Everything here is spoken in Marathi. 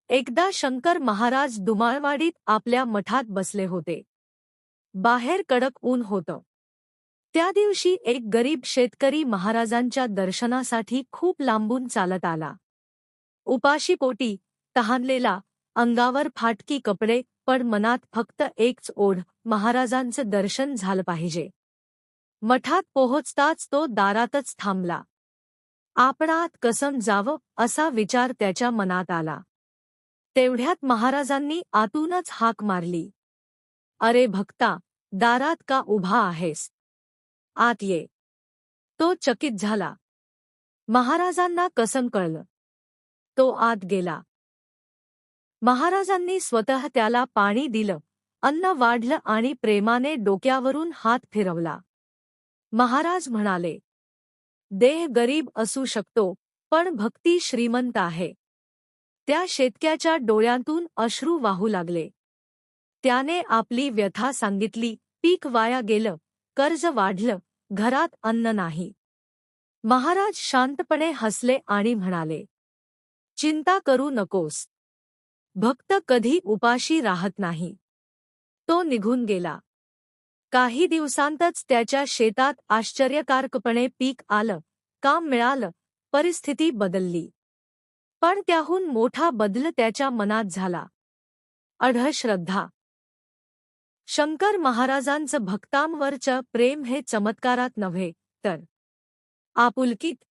एकदा शंकर महाराज दुमाळवाडीत आपल्या मठात बसले होते. बाहेर कडक ऊन होतं. त्या दिवशी एक गरीब शेतकरी महाराजांच्या दर्शनासाठी खूप लांबून चालत आला. उपाशीपोटी, तहानलेला, अंगावर फाटकी कपडे, पण मनात फक्त एकच ओढ, महाराजांचं दर्शन झालं पाहिजे. मठात पोहोचताच तो दारातच थांबला. आपण आत कसं जावं असा विचार त्याच्या मनात आला. तेवढ्यात महाराजांनी आतूनच हाक मारली, "अरे भक्ता, दारात का उभा आहेस? आत ये." तो चकित झाला. महाराजांना कसं कळलं? तो आत गेला. महाराजांनी स्वतः त्याला पाणी दिलं, अन्न वाढलं आणि प्रेमाने डोक्यावरून हात फिरवला. महाराज म्हणाले, "देह गरीब असू शकतो, पण भक्ती श्रीमंत आहे." त्या शेतक्याच्या डोळ्यांतून अश्रू वाहू लागले. त्याने आपली व्यथा सांगितली, पीक वाया गेलं, कर्ज वाढलं, घरात अन्न नाही. महाराज शांतपणे हसले आणि म्हणाले, "चिंता करू नकोस. भक्त कधी उपाशी राहत नाही." तो निघून गेला. काही दिवसांतच त्याच्या शेतात आश्चर्यकारकपणे पीक आलं, काम मिळालं, परिस्थिती बदलली. पण त्याहून मोठा बदल त्याच्या मनात झाला. अढळ. शंकर महाराजांचं भक्तांवरचं प्रेम हे चमत्कारात नव्हे, तर आपुलकीत,